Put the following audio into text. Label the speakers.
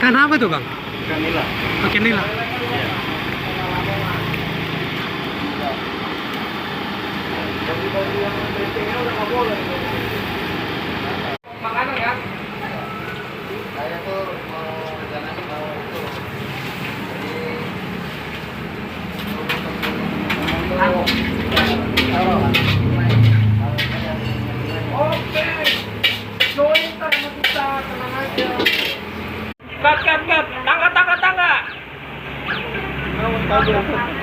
Speaker 1: Ikan apa tuh, Bang?
Speaker 2: Ikan nila.
Speaker 1: Ikan nila.
Speaker 2: Iya. Bagi-bagi yang briefingnya udah nggak boleh. Makanan ya? Saya tuh mau rencana mau itu. Oke. Join sama kita, tenang aja. Cut. Tangga.